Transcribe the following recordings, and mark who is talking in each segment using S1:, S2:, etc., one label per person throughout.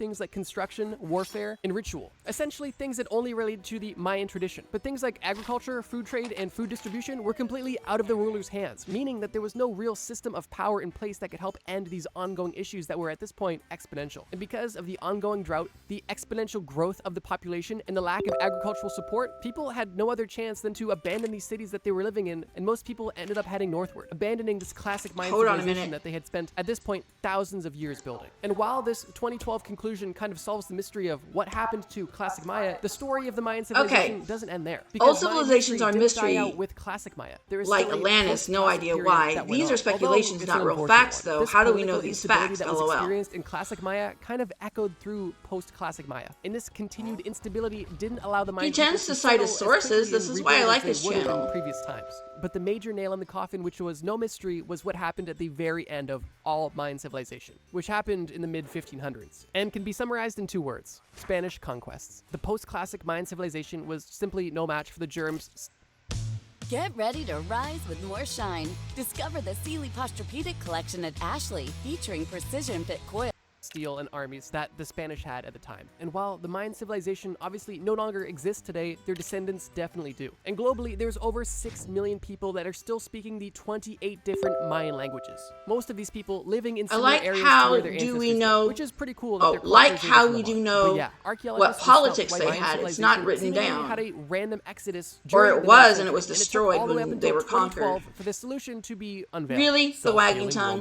S1: things like construction, warfare, and ritual. Essentially things that only related to the Mayan tradition. But things like agriculture, food trade, and food distribution were completely out of the ruler's hands, meaning that there was no real system of power in place that could help end these ongoing issues that were at this point exponential. And because of the ongoing drought, the exponential growth of the population, and the lack of agricultural support, people had no other chance than to abandon these cities that they were living in, and most people ended up heading northward, abandoning this classic Mayan civilization that they had spent, at this point, thousands of years building. And while this 2012 conclusion kind of solves the mystery of what happened to classic Maya, the story of the Mayan civilization doesn't end there.
S2: All civilizations are mystery.
S1: With classic Maya. There is
S2: like Atlantis, no idea why. These are speculations, not real facts, though. How do we know these facts?
S1: That was experienced in classic Maya kind of echoed through post-classic Maya. And this continued instability didn't allow the Mayan.
S2: He tends to cite his sources. This is why I like his channel.
S1: In previous times. But the major nail in the coffin, which was no mystery, was what happened at the very end of all Mayan civilization, which happened in the mid-1500s, and can be summarized in 2 words: Spanish conquests. The post-classic Mayan civilization was simply no match for the germs.
S3: Get ready to rise with more shine. Discover the Sealy Posturepedic collection at Ashley, featuring precision fit coil,
S1: steel, and armies that the Spanish had at the time. And while the Mayan civilization obviously no longer exists today, their descendants definitely do. And globally, there's over 6 million people that are still speaking the 28 different Mayan languages. Most of these people living in similar areas to where their ancestors did, which is pretty cool. That
S2: like how we do know what politics they had. It's not written down.
S1: Had a random exodus,
S2: or it was, and it was destroyed when they were conquered.
S1: For the solution to be unveiled.
S2: Really? The wagging tongue?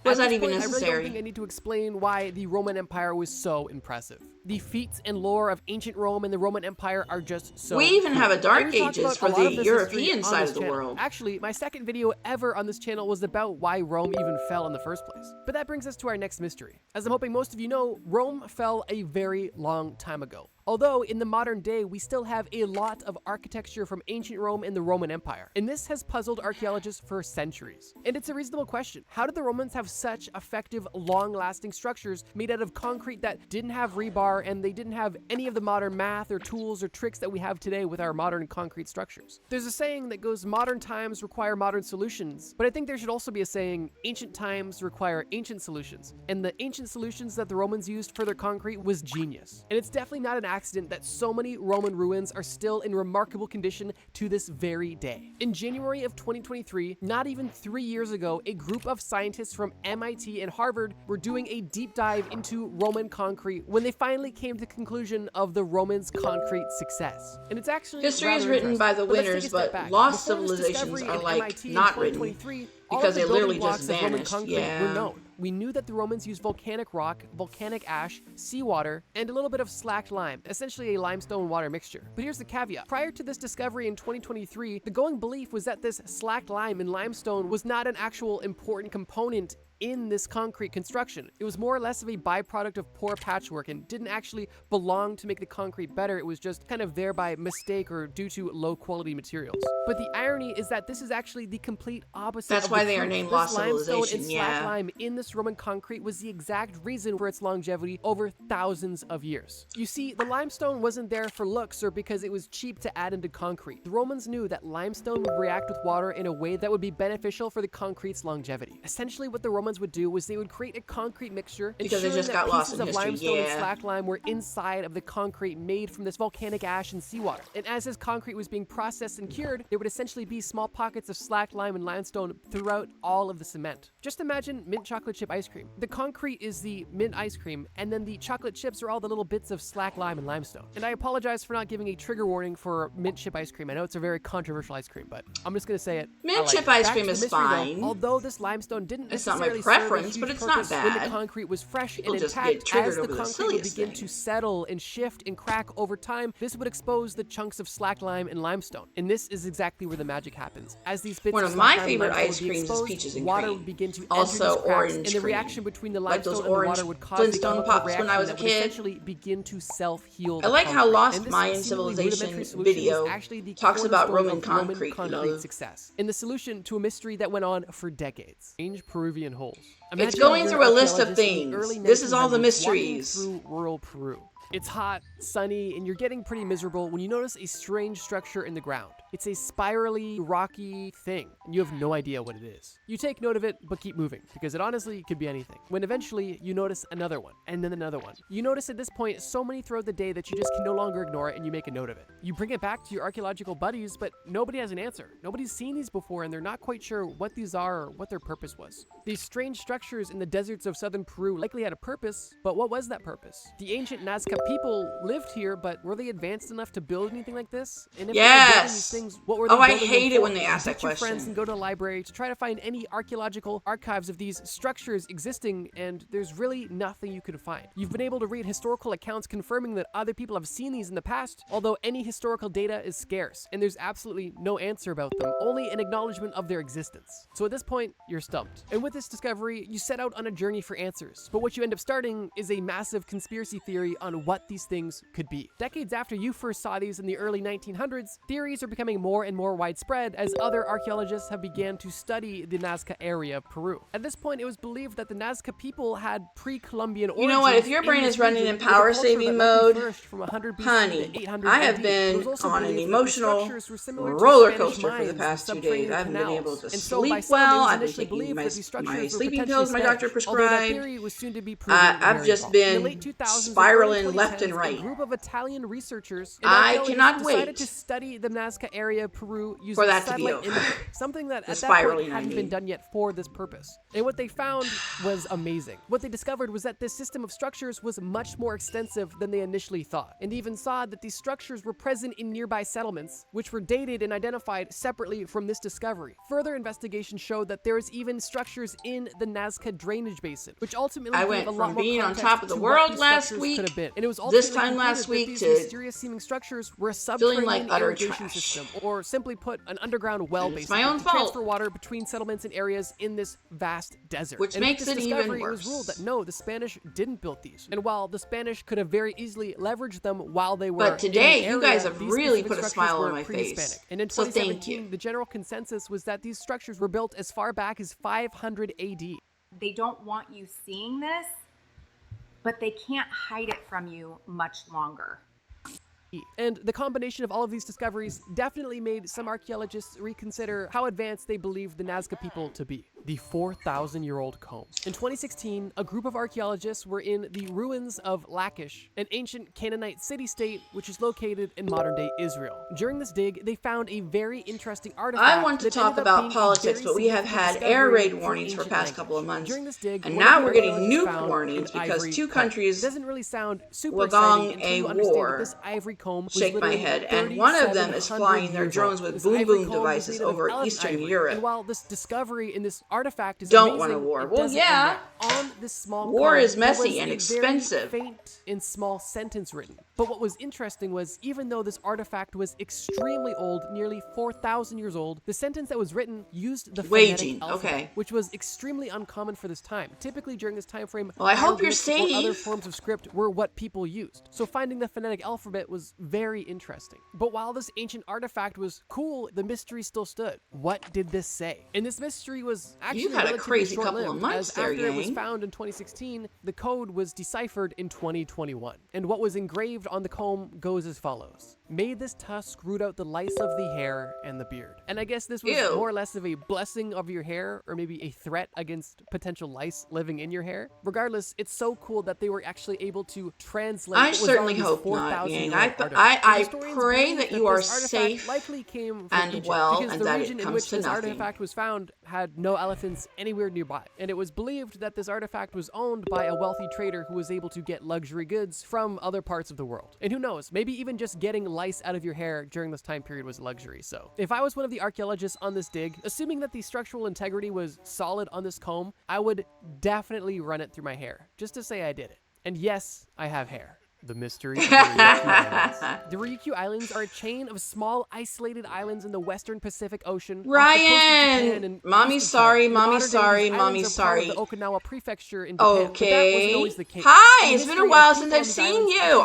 S2: Was that even necessary?
S1: I really don't think I need to explain why the Roman Empire was so impressive. The feats and lore of ancient Rome and the Roman Empire are just so
S2: We even have a Dark Ages for the European side of the world.
S1: Actually, my second video ever on this channel was about why Rome even fell in the first place. But that brings us to our next mystery. As I'm hoping most of you know, Rome fell a very long time ago. Although in the modern day, we still have a lot of architecture from ancient Rome and the Roman Empire. And this has puzzled archaeologists for centuries. And it's a reasonable question. How did the Romans have such effective, long-lasting structures made out of concrete that didn't have rebar, and they didn't have any of the modern math or tools or tricks that we have today with our modern concrete structures? There's a saying that goes, modern times require modern solutions. But I think there should also be a saying, ancient times require ancient solutions. And the ancient solutions that the Romans used for their concrete was genius. And it's definitely not an accident that so many Roman ruins are still in remarkable condition to this very day. In January of 2023, not even 3 years ago, a group of scientists from MIT and Harvard were doing a deep dive into Roman concrete when they finally came to the conclusion of the Romans' concrete success. And it's actually
S2: history is written by the winners, but lost civilizations are like not written because they literally just vanished.
S1: Were known. We knew that the Romans used volcanic rock, volcanic ash, seawater, and a little bit of slacked lime, essentially a limestone water mixture. But here's the caveat. Prior to this discovery in 2023, the going belief was that this slacked lime and limestone was not an actual important component in this concrete construction. It was more or less of a byproduct of poor patchwork and didn't actually belong to make the concrete better. It was just kind of there by mistake or due to low quality materials. But the irony is that this is actually the complete opposite.
S2: That's why they are named lost civilization.
S1: And slack lime in this Roman concrete was the exact reason for its longevity over thousands of years. You see, the limestone wasn't there for looks or because it was cheap to add into concrete. The Romans knew that limestone would react with water in a way that would be beneficial for the concrete's longevity. Essentially, what the Romans would do was they would create a concrete mixture,
S2: because they just got lost in history.
S1: Limestone and slack lime were inside of the concrete made from this volcanic ash and seawater. And as this concrete was being processed and cured, there would essentially be small pockets of slack lime and limestone throughout all of the cement. Just imagine mint chocolate chip ice cream. The concrete is the mint ice cream, and then the chocolate chips are all the little bits of slack lime and limestone. And I apologize for not giving a trigger warning for mint chip ice cream. I know it's a very controversial ice cream, but I'm just gonna say it.
S2: Mint chip ice cream is fine.
S1: Although this limestone didn't necessarily
S2: serve preference, but it's not bad.
S1: When the concrete was fresh and intact, as the concrete would begin to settle and shift and crack over time, this would expose the chunks of slack lime and limestone. And this is exactly where the magic happens. As these bits
S2: One of my favorite ice creams is peaches and
S1: water
S2: cream.
S1: Would begin to
S2: also orange
S1: and the
S2: cream.
S1: reaction between the
S2: Like
S1: limestone
S2: those
S1: and the
S2: orange
S1: water would cause
S2: Flintstone
S1: the
S2: Pops when I was a
S1: that would
S2: kid.
S1: essentially begin to self-heal.
S2: I like how
S1: concrete.
S2: Lost
S1: And this
S2: Mayan
S1: seemingly
S2: Civilization
S1: rudimentary
S2: video
S1: actually the
S2: talks about
S1: cornerstone
S2: Roman
S1: of
S2: concrete, you know.
S1: success, and the solution to a mystery that went on for decades. Strange Peruvian holes.
S2: It's going through a list of things. This is all the mysteries.
S1: Through rural Peru. It's hot, sunny, and you're getting pretty miserable when you notice a strange structure in the ground. It's a spirally, rocky thing, and you have no idea what it is. You take note of it, but keep moving, because it honestly could be anything. When eventually, you notice another one, and then another one. You notice at this point so many throughout the day that you just can no longer ignore it, and you make a note of it. You bring it back to your archaeological buddies, but nobody has an answer. Nobody's seen these before, and they're not quite sure what these are or what their purpose was. These strange structures in the deserts of southern Peru likely had a purpose, but what was that purpose? The ancient Nazca people lived here, but were they advanced enough to build anything like this? And if they were building these things, what were they building?
S2: I hate it when they ask that
S1: question. Get your friends and go to the library to try to find any archaeological archives of these structures existing, and there's really nothing you can find. You've been able to read historical accounts confirming that other people have seen these in the past, although any historical data is scarce, and there's absolutely no answer about them, only an acknowledgement of their existence. So at this point, you're stumped. And with this discovery, you set out on a journey for answers, but what you end up starting is a massive conspiracy theory on what these things could be. Decades after you first saw these in the early 1900s, theories are becoming more and more widespread as other archaeologists have began to study the Nazca area of Peru. At this point, it was believed that the Nazca people had pre-Columbian origins.
S2: You know what? If your brain is running in power saving mode, honey, I have been on an emotional roller coaster for the past 2 days. I haven't been able to sleep well. I've been taking my sleeping pills my doctor prescribed. I've just been spiraling left and right.
S1: A group of Italian researchers
S2: I cannot
S1: decided
S2: wait
S1: to study the Nazca area of Peru using
S2: for that to be
S1: satellite
S2: over.
S1: imagery, something that at that point hadn't been done yet for this purpose. And what they found was amazing. What they discovered was that this system of structures was much more extensive than they initially thought, and even saw that these structures were present in nearby settlements, which were dated and identified separately from this discovery. Further investigation showed that there is even structures in the Nazca drainage basin, which ultimately
S2: went
S1: gave a lot
S2: from
S1: more
S2: being on
S1: context
S2: top of the
S1: to
S2: world
S1: what these
S2: last
S1: structures
S2: week,
S1: could have been. And it was
S2: this time
S1: ultimately
S2: last
S1: concluded that
S2: week
S1: these
S2: to
S1: mysterious seeming structures were a subterranean irrigation system, or simply put, an underground well
S2: It's
S1: basically
S2: my own
S1: to
S2: fault.
S1: transfer water between settlements and areas in this vast desert.
S2: Which
S1: And with
S2: makes
S1: this
S2: it even
S1: discovery,
S2: worse.
S1: It was ruled that no, the Spanish didn't build these. And while the Spanish could have very easily leveraged them while they were
S2: But today,
S1: in the
S2: you
S1: area,
S2: guys have
S1: these
S2: really
S1: specific
S2: put a
S1: structures
S2: smile on
S1: were
S2: my
S1: pre-Hispanic.
S2: face.
S1: And in
S2: So thank
S1: 2017,
S2: you.
S1: the general consensus was that these structures were built as far back as 500 AD.
S4: They don't want you seeing this, but they can't hide it from you much longer.
S1: And the combination of all of these discoveries definitely made some archaeologists reconsider how advanced they believed the Nazca people to be. The 4,000-year-old comb. In 2016, a group of archaeologists were in the ruins of Lachish, an ancient Canaanite city-state which is located in modern-day Israel. During this dig, they found a very interesting artifact.
S2: I want to talk about politics, but we have had air raid warnings for the past couple of months.
S1: During this dig,
S2: and now we're getting nuke warnings because two countries
S1: doesn't really sound super
S2: were
S1: exciting
S2: going
S1: until you
S2: a
S1: understand
S2: war.
S1: that this ivory comb was
S2: Shake my head. And one of them is flying their drones with boom boom devices over Eastern Europe.
S1: And while this discovery in this artifact is
S2: Don't
S1: amazing,
S2: want a war.
S1: it
S2: Well,
S1: doesn't
S2: yeah.
S1: end there. On this small
S2: War
S1: comb,
S2: is messy
S1: there was
S2: and
S1: a
S2: expensive.
S1: very faint and small sentence written. But what was interesting was, even though this artifact was extremely old, nearly 4,000 years old, the sentence that was written used the phonetic alphabet, which was extremely uncommon for this time. Typically during this time frame,
S2: well, I hope you're
S1: hieroglyphs or other
S2: safe.
S1: forms of script were what people used. So finding the phonetic alphabet was very interesting. But while this ancient artifact was cool, the mystery still stood. What did this say? And this mystery was actually
S2: You've had a
S1: relatively
S2: crazy couple of
S1: short-lived,
S2: months
S1: as
S2: there,
S1: after it was
S2: Yang.
S1: found in 2016, the code was deciphered in 2021. And what was engraved on the comb goes as follows. May this tusk root out the lice of the hair and the beard. And I guess this was
S2: Ew.
S1: more or less of a blessing of your hair, or maybe a threat against potential lice living in your hair. Regardless, it's so cool that they were actually able to translate.
S2: I certainly hope not, Yang. I pray that you are safe
S1: likely came from
S2: and
S1: Egypt,
S2: well,
S1: because
S2: and
S1: the
S2: that
S1: region
S2: it
S1: in
S2: comes
S1: which
S2: to
S1: this
S2: nothing.
S1: artifact was found had no elephants anywhere nearby. And it was believed that this artifact was owned by a wealthy trader who was able to get luxury goods from other parts of the world. And who knows, maybe even just getting lice out of your hair during this time period was a luxury. So if I was one of the archaeologists on this dig, assuming that the structural integrity was solid on this comb, I would definitely run it through my hair, just to say I did it. And yes, I have hair. The mystery of the Ryukyu Islands. The Ryukyu Islands are a chain of small, isolated islands in the western Pacific Ocean.
S2: Ryan! Mommy's sorry, mommy's sorry, mommy's sorry.
S1: The Okinawa prefecture in Japan,
S2: Okay. Hi, it's been a while since I've seen you.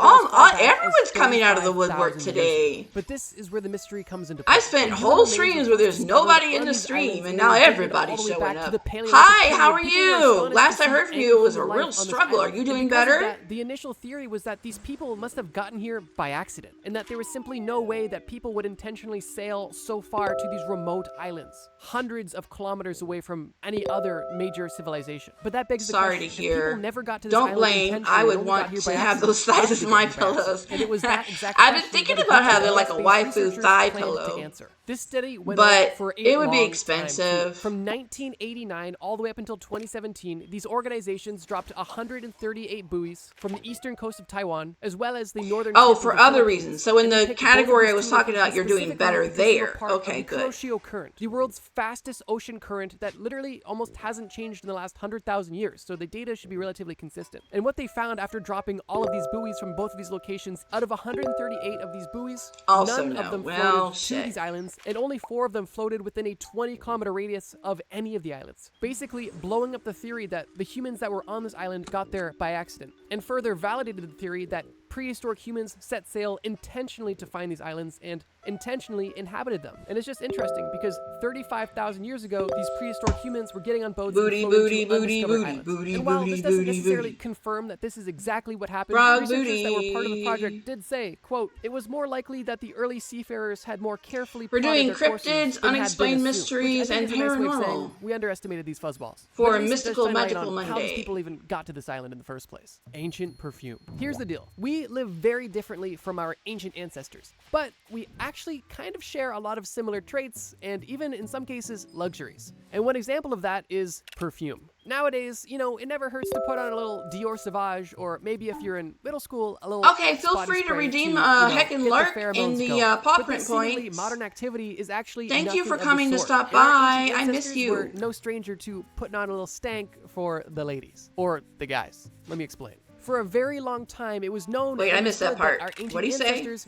S2: Everyone's coming out of the woodwork today.
S1: But this is where the mystery comes into play.
S2: I spent whole streams where there's nobody in the stream, and now everybody's showing up. Hi, how are you? Last I heard from you, it was a real struggle. Are you doing better?
S1: The initial theory was that these people must have gotten here by accident, and that there was simply no way that people would intentionally sail so far to these remote islands, hundreds of kilometers away from any other major civilization. But that begs the question,
S2: to
S1: if
S2: hear.
S1: people never got to this
S2: Don't
S1: island
S2: blame.
S1: intentionally,
S2: I would
S1: only got
S2: want
S1: here
S2: to
S1: by
S2: have
S1: accident,
S2: those thighs as my pillows.
S1: and it was that exact
S2: I've been
S1: question
S2: thinking
S1: that
S2: about
S1: a
S2: having
S1: bunch
S2: like a
S1: of space
S2: waifu
S1: researchers
S2: thigh
S1: planned
S2: pillow.
S1: to answer. This study went
S2: But
S1: on for
S2: it would be
S1: long
S2: expensive.
S1: time. From 1989 all the way up until 2017, these organizations dropped 138 buoys from the eastern coast of Taiwan, as well as the northern tip of
S2: for
S1: the
S2: other
S1: Philippines.
S2: reasons. So in
S1: And they
S2: the
S1: picked
S2: category
S1: both
S2: I
S1: of
S2: was
S1: these two
S2: talking about, you're doing
S1: specifically
S2: better
S1: because they were
S2: there.
S1: part of
S2: Okay,
S1: the
S2: good.
S1: Kuroshio Current, the world's fastest ocean current that literally almost hasn't changed in the last 100,000 years. So the data should be relatively consistent. And what they found after dropping all of these buoys from both of these locations, out of 138 of these buoys,
S2: Also
S1: none
S2: no.
S1: of them
S2: Well,
S1: floated
S2: shit.
S1: to these islands, and only 4 of them floated within a 20-kilometer radius of any of the islands, basically blowing up the theory that the humans that were on this island got there by accident, and further validated the theory that prehistoric humans set sail intentionally to find these islands and intentionally inhabited them. And it's just interesting because 35,000 years ago, these prehistoric humans were getting on boats
S2: Booty,
S1: and floating
S2: booty,
S1: to
S2: booty,
S1: undiscovered
S2: booty,
S1: islands.
S2: booty,
S1: And while
S2: booty,
S1: this doesn't
S2: booty,
S1: necessarily
S2: booty.
S1: confirm that this is exactly what happened,
S2: Frog
S1: researchers that were
S2: booty.
S1: part of the project did say, quote, "It was more likely that the early seafarers had more carefully
S2: We're
S1: plotted
S2: doing
S1: their courses
S2: cryptids,
S1: than had been
S2: unexplained
S1: assumed,"
S2: mysteries,
S1: which I think
S2: and
S1: is a nice way of saying
S2: paranormal.
S1: we underestimated these fuzzballs.
S2: For
S1: But
S2: a
S1: at least it does
S2: mystical,
S1: shine light
S2: magical
S1: on how these
S2: Monday.
S1: people even got to this island in the first place. Ancient perfume. Here's the deal. We live very differently from our ancient ancestors, but we actually kind of share a lot of similar traits and even in some cases luxuries. And one example of that is perfume. Nowadays, it never hurts to put on a little Dior Sauvage, or maybe if you're in middle school, a little
S2: Okay, feel
S1: body
S2: free to
S1: spray
S2: redeem
S1: get
S2: heckin'
S1: the
S2: lurk
S1: pheromones
S2: in the
S1: going.
S2: paw
S1: But
S2: print
S1: this seemingly
S2: points.
S1: modern activity is actually
S2: Thank you
S1: nothing
S2: for
S1: of the
S2: coming to
S1: sort.
S2: stop
S1: And our
S2: by.
S1: ancient
S2: I miss
S1: ancestors
S2: you.
S1: were no stranger to putting on a little stank for the ladies or the guys. Let me explain. For a very long time, it was known.
S2: Wait,
S1: and
S2: I missed that
S1: understood
S2: part.
S1: our ancient
S2: What'd he say?
S1: ancestors.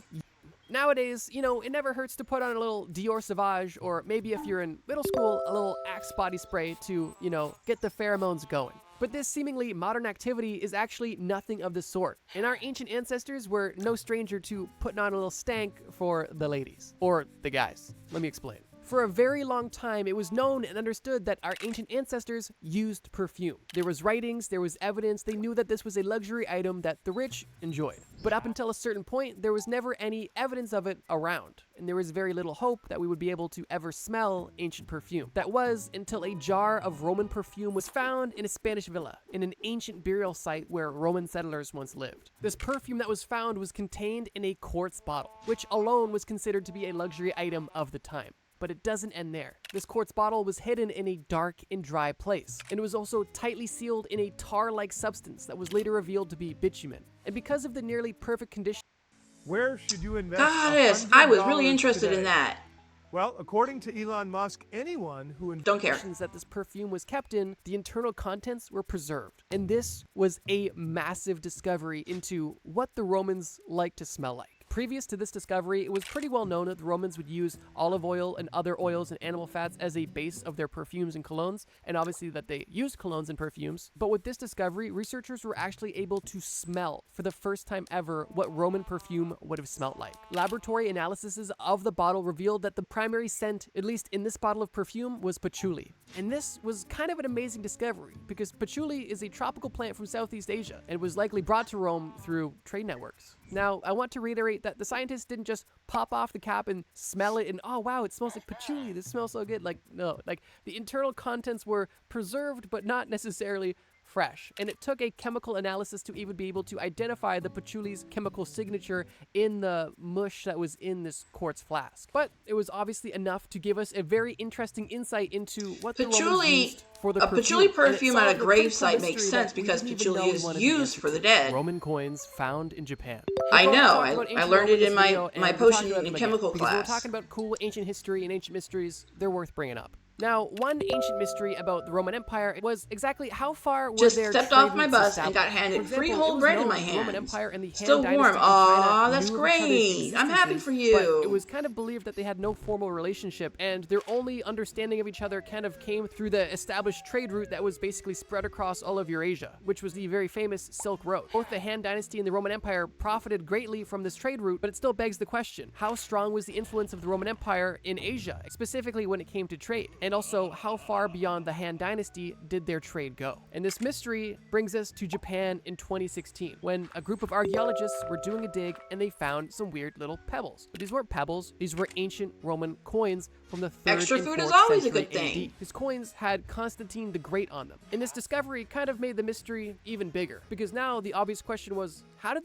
S1: Nowadays, it never hurts to put on a little Dior Sauvage, or maybe if you're in middle school, a little Axe body spray to, get the pheromones going. But this seemingly modern activity is actually nothing of the sort. And our ancient ancestors were no stranger to putting on a little stank for the ladies. Or the guys. Let me explain. For a very long time, it was known and understood that our ancient ancestors used perfume. There was writings, there was evidence, they knew that this was a luxury item that the rich enjoyed. But up until a certain point, there was never any evidence of it around. And there was very little hope that we would be able to ever smell ancient perfume. That was until a jar of Roman perfume was found in a Spanish villa, in an ancient burial site where Roman settlers once lived. This perfume that was found was contained in a quartz bottle, which alone was considered to be a luxury item of the time. But it doesn't end there. This quartz bottle was hidden in a dark and dry place, and it was also tightly sealed in a tar-like substance that was later revealed to be bitumen. And because of the nearly perfect condition,
S5: Where should you invest?
S2: Goddess, I was really
S5: $100
S2: interested in
S5: today?
S2: that.
S5: Well, according to Elon Musk, anyone who
S2: Don't care.
S1: that this perfume was kept in, the internal contents were preserved. And this was a massive discovery into what the Romans liked to smell like. Previous to this discovery, it was pretty well known that the Romans would use olive oil and other oils and animal fats as a base of their perfumes and colognes, and obviously that they used colognes and perfumes. But with this discovery, researchers were actually able to smell, for the first time ever, what Roman perfume would have smelled like. Laboratory analyses of the bottle revealed that the primary scent, at least in this bottle of perfume, was patchouli. And this was kind of an amazing discovery, because patchouli is a tropical plant from Southeast Asia, and was likely brought to Rome through trade networks. Now, I want to reiterate that the scientists didn't just pop off the cap and smell it and, oh wow, it smells like patchouli, this smells so good. No, the internal contents were preserved, but not necessarily fresh. And it took a chemical analysis to even be able to identify the patchouli's chemical signature in the mush that was in this quartz flask. But it was obviously enough to give us a very interesting insight into what the Romans
S2: Patchouli,
S1: used for the
S2: a patchouli perfume at a grave site
S1: mystery
S2: makes
S1: that
S2: sense
S1: we
S2: because
S1: didn't even
S2: patchouli
S1: know we
S2: is
S1: wanted to
S2: used
S1: answer
S2: for the
S1: to.
S2: dead.
S1: Roman coins found in Japan.
S2: I
S1: We've already
S2: know.
S1: talked about
S2: I
S1: ancient
S2: learned
S1: Rome
S2: it in
S1: this
S2: my
S1: video, and
S2: my
S1: we'll talk
S2: potion
S1: about them
S2: and
S1: again,
S2: chemical
S1: because we're
S2: class.
S1: talking about cool ancient history and ancient mysteries. They're worth bringing up. Now, one ancient mystery about the Roman Empire was exactly how far were
S2: Just
S1: their
S2: stepped
S1: trade
S2: off my
S1: routes
S2: bus and
S1: established.
S2: got handed
S1: For example,
S2: free
S1: it
S2: whole
S1: was
S2: bread in
S1: known
S2: my
S1: that the Roman
S2: hands.
S1: Empire and the Han
S2: Still
S1: dynasty
S2: warm.
S1: in
S2: Aw,
S1: China
S2: that's
S1: knew of each other's
S2: great. I'm happy
S1: existences,
S2: for you.
S1: But it was kind of believed that they had no formal relationship, and their only understanding of each other kind of came through the established trade route that was basically spread across all of Eurasia, which was the very famous Silk Road. Both the Han dynasty and the Roman Empire profited greatly from this trade route, but it still begs the question, how strong was the influence of the Roman Empire in Asia, specifically when it came to trade? And also, how far beyond the Han Dynasty did their trade go? And this mystery brings us to Japan in 2016, when a group of archaeologists were doing a dig and they found some weird little pebbles. But these weren't pebbles, these were ancient Roman coins from the 3rd
S2: Extra
S1: and
S2: food
S1: 4th
S2: is always a
S1: century
S2: good thing.
S1: AD. His coins had Constantine the Great on them. And this discovery kind of made the mystery even bigger, because now the obvious question was, how did these